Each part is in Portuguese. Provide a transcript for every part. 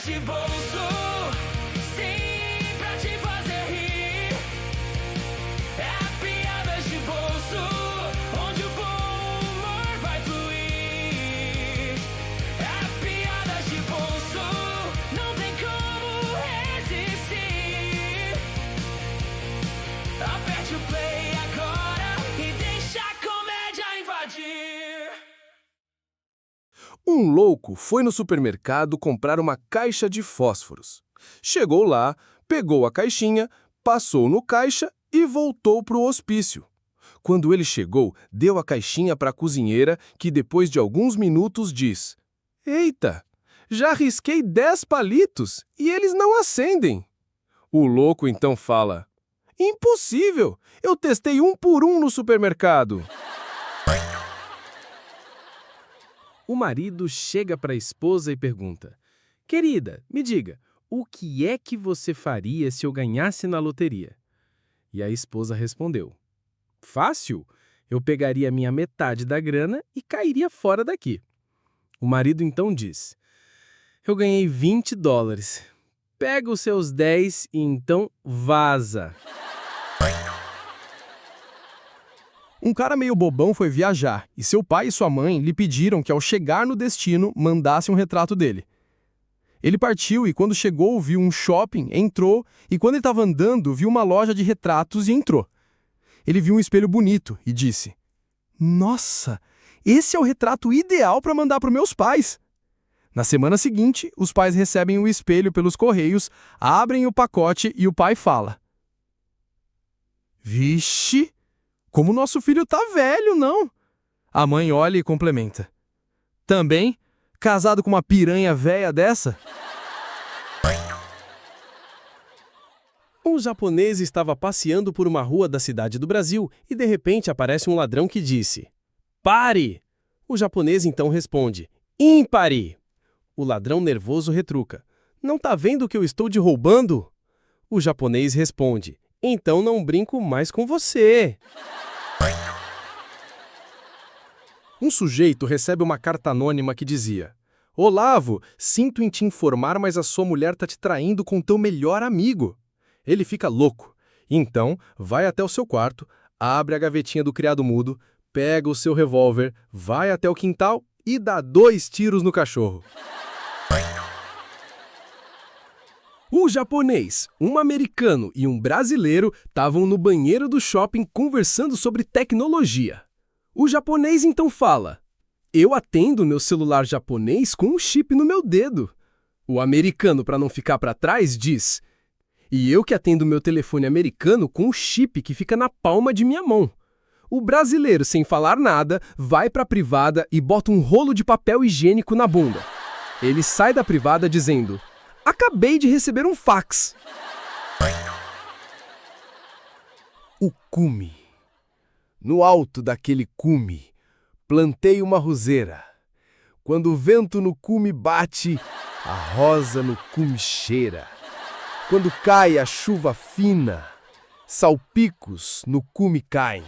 de bolso, sim, pra te fazer rir. É piadas de bolso, onde o bom humor vai fluir. É piadas de bolso, não tem como resistir. Aperte o play agora e deixa a comédia invadir. Um louco foi no supermercado comprar uma caixa de fósforos. Chegou lá, pegou a caixinha, passou no caixa e voltou para o hospício. Quando ele chegou, deu a caixinha para a cozinheira, que depois de alguns minutos diz: "Eita, já risquei 10 palitos e eles não acendem." O louco então fala: "Impossível! Eu testei um por um no supermercado." O marido chega para a esposa e pergunta: "Querida, me diga, o que é que você faria se eu ganhasse na loteria?" E a esposa respondeu: "Fácil, eu pegaria minha metade da grana e cairia fora daqui." O marido então diz: "Eu ganhei $20. Pega os seus 10 e então vaza." Um cara meio bobão foi viajar e seu pai e sua mãe lhe pediram que ao chegar no destino mandasse um retrato dele. Ele partiu e quando chegou viu um shopping, entrou e quando ele estava andando viu uma loja de retratos e entrou. Ele viu um espelho bonito e disse: "Nossa, esse é o retrato ideal para mandar para os meus pais." Na semana seguinte, os pais recebem o espelho pelos correios, abrem o pacote e o pai fala: "Vixe! Como nosso filho tá velho, não?" A mãe olha e complementa: "Também? Casado com uma piranha véia dessa?" Um japonês estava passeando por uma rua da cidade do Brasil e de repente aparece um ladrão que disse: "Pare!" O japonês então responde: "Ímpare!" O ladrão nervoso retruca: "Não tá vendo que eu estou te roubando?" O japonês responde: "Então não brinco mais com você." Um sujeito recebe uma carta anônima que dizia: "Olavo, sinto em te informar, mas a sua mulher tá te traindo com teu melhor amigo." Ele fica louco. Então, vai até o seu quarto, abre a gavetinha do criado-mudo, pega o seu revólver, vai até o quintal e dá 2 tiros no cachorro. Um japonês, um americano e um brasileiro estavam no banheiro do shopping conversando sobre tecnologia. O japonês então fala: "Eu atendo meu celular japonês com um chip no meu dedo." O americano, para não ficar para trás, diz: "E eu que atendo meu telefone americano com um chip que fica na palma de minha mão." O brasileiro, sem falar nada, vai para a privada e bota um rolo de papel higiênico na bunda. Ele sai da privada dizendo: "Acabei de receber um fax." O cume. No alto daquele cume, plantei uma roseira. Quando o vento no cume bate, a rosa no cume cheira. Quando cai a chuva fina, salpicos no cume caem.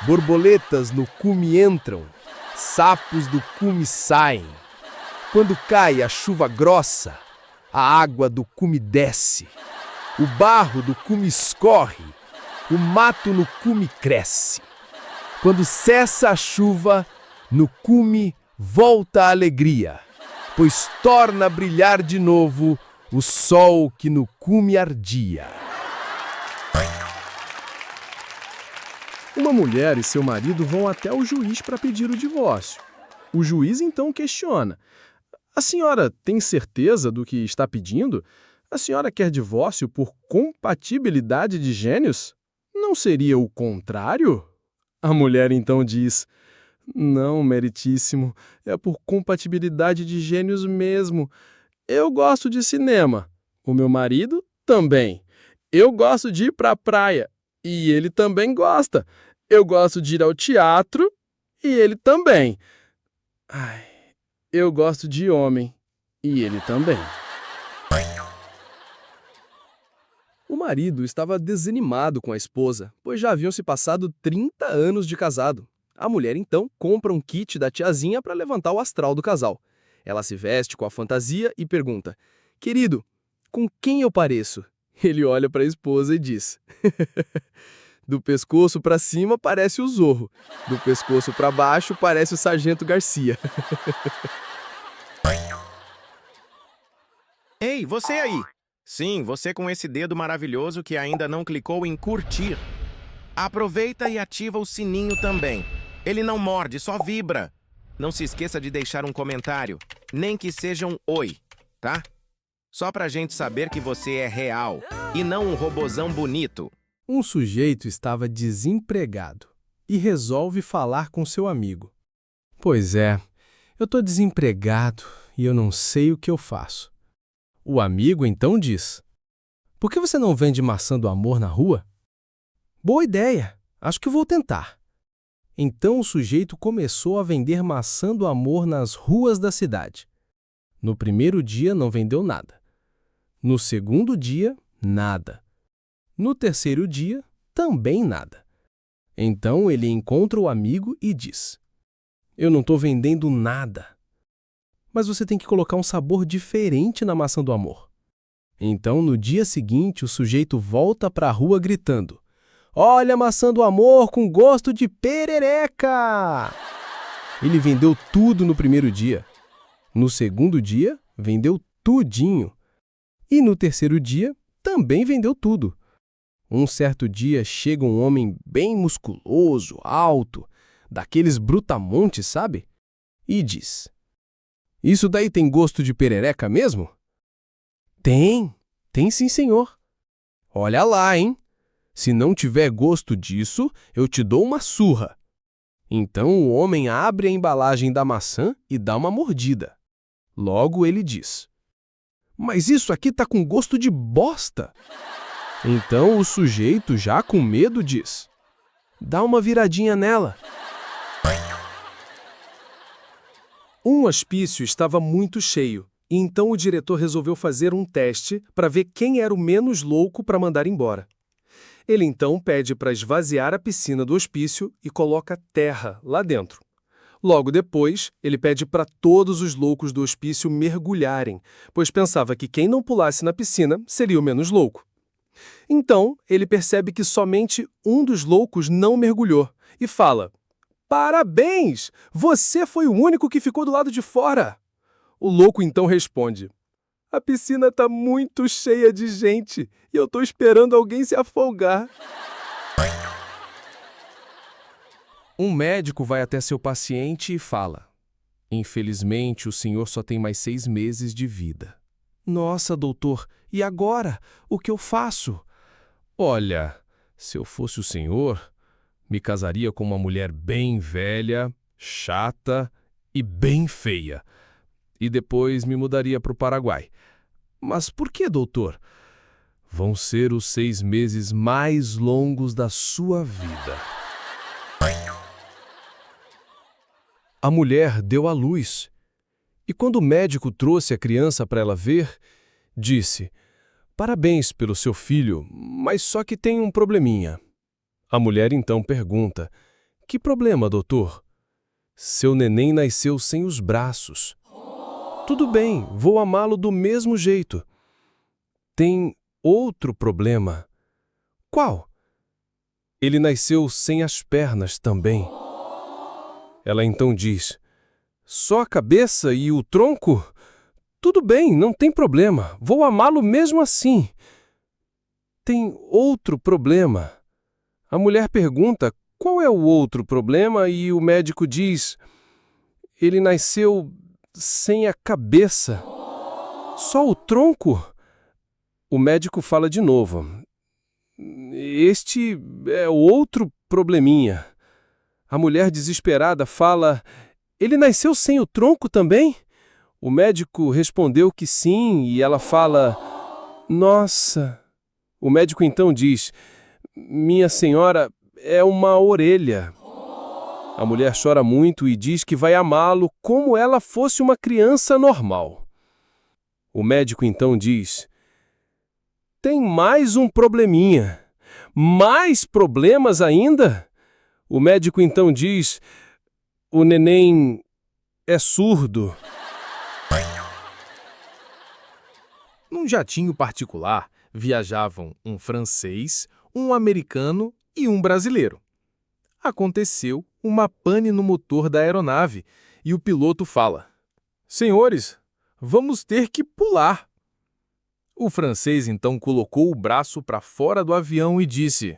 Borboletas no cume entram, sapos do cume saem. Quando cai a chuva grossa, a água do cume desce. O barro do cume escorre, o mato no cume cresce. Quando cessa a chuva, no cume volta a alegria, pois torna a brilhar de novo o sol que no cume ardia. Uma mulher e seu marido vão até o juiz para pedir o divórcio. O juiz então questiona: "A senhora tem certeza do que está pedindo? A senhora quer divórcio por compatibilidade de gênios? Não seria o contrário?" A mulher então diz: "Não, meritíssimo, é por compatibilidade de gênios mesmo. Eu gosto de cinema. O meu marido também. Eu gosto de ir para a praia. E ele também gosta. Eu gosto de ir ao teatro. E ele também. Ai, eu gosto de homem. E ele também." O marido estava desanimado com a esposa, pois já haviam se passado 30 anos de casado. A mulher então compra um kit da tiazinha para levantar o astral do casal. Ela se veste com a fantasia e pergunta: Querido, com quem eu pareço? Ele olha para a esposa e diz: do pescoço para cima parece o Zorro, do pescoço para baixo parece o Sargento Garcia. Ei, você aí! Sim, você com esse dedo maravilhoso que ainda não clicou em curtir. Aproveita e ativa o sininho também. Ele não morde, só vibra. Não se esqueça de deixar um comentário, nem que seja um oi, tá? Só pra gente saber que você é real e não um robozão bonito. Um sujeito estava desempregado e resolve falar com seu amigo. Pois é, eu estou desempregado e eu não sei o que eu faço. O amigo então diz: por que você não vende maçã do amor na rua? Boa ideia, acho que vou tentar. Então o sujeito começou a vender maçã do amor nas ruas da cidade. No primeiro dia não vendeu nada. No segundo dia, nada. No terceiro dia, também nada. Então ele encontra o amigo e diz: eu não estou vendendo nada. Mas você tem que colocar um sabor diferente na maçã do amor. Então, no dia seguinte, o sujeito volta para a rua gritando: olha a maçã do amor com gosto de perereca! Ele vendeu tudo no primeiro dia. No segundo dia, vendeu tudinho. E no terceiro dia, também vendeu tudo. Um certo dia, chega um homem bem musculoso, alto, daqueles brutamontes, sabe? E diz: isso daí tem gosto de perereca mesmo? Tem sim, senhor. Olha lá, hein? Se não tiver gosto disso, eu te dou uma surra. Então o homem abre a embalagem da maçã e dá uma mordida. Logo ele diz: mas isso aqui tá com gosto de bosta. Então o sujeito, já com medo, diz: dá uma viradinha nela. Um hospício estava muito cheio, e então o diretor resolveu fazer um teste para ver quem era o menos louco para mandar embora. Ele então pede para esvaziar a piscina do hospício e coloca terra lá dentro. Logo depois, ele pede para todos os loucos do hospício mergulharem, pois pensava que quem não pulasse na piscina seria o menos louco. Então, ele percebe que somente um dos loucos não mergulhou e fala: parabéns! Você foi o único que ficou do lado de fora. O louco então responde: a piscina está muito cheia de gente e eu estou esperando alguém se afogar. Um médico vai até seu paciente e fala: infelizmente, o senhor só tem mais 6 meses de vida. Nossa, doutor, e agora? O que eu faço? Olha, se eu fosse o senhor, me casaria com uma mulher bem velha, chata e bem feia. E depois me mudaria para o Paraguai. Mas por que, doutor? Vão ser os 6 meses mais longos da sua vida. A mulher deu à luz. E quando o médico trouxe a criança para ela ver, disse: parabéns pelo seu filho, mas só que tem um probleminha. A mulher então pergunta: que problema, doutor? Seu neném nasceu sem os braços. Tudo bem, vou amá-lo do mesmo jeito. Tem outro problema. Qual? Ele nasceu sem as pernas também. Ela então diz: só a cabeça e o tronco? Tudo bem, não tem problema. Vou amá-lo mesmo assim. Tem outro problema. A mulher pergunta qual é o outro problema e o médico diz: ele nasceu sem a cabeça. Só o tronco? O médico fala de novo: este é outro probleminha. A mulher desesperada fala: ele nasceu sem o tronco também? O médico respondeu que sim e ela fala: nossa. O médico então diz: minha senhora, é uma orelha. A mulher chora muito e diz que vai amá-lo como ela fosse uma criança normal. O médico então diz: tem mais um probleminha. Mais problemas ainda? O médico então diz: o neném é surdo. Num jatinho particular, viajavam um francês, um americano e um brasileiro. Aconteceu uma pane no motor da aeronave e o piloto fala: "Senhores, vamos ter que pular." O francês então colocou o braço para fora do avião e disse: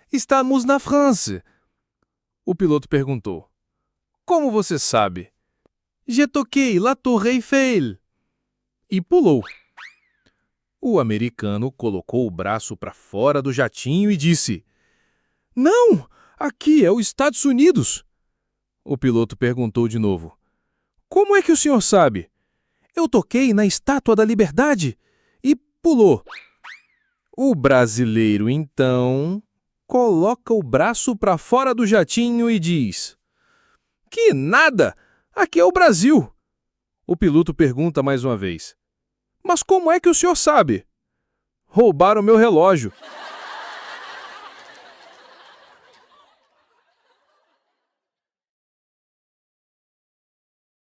"Estamos na França." O piloto perguntou: "Como você sabe?" "Je toquei la Tour Eiffel." E pulou. O americano colocou o braço para fora do jatinho e disse: "Não, aqui é os Estados Unidos." O piloto perguntou de novo: "Como é que o senhor sabe?" "Eu toquei na Estátua da Liberdade." E pulou. O brasileiro, então, coloca o braço para fora do jatinho e diz: "Que nada! Aqui é o Brasil." O piloto pergunta mais uma vez: "Mas como é que o senhor sabe?" "Roubaram meu relógio."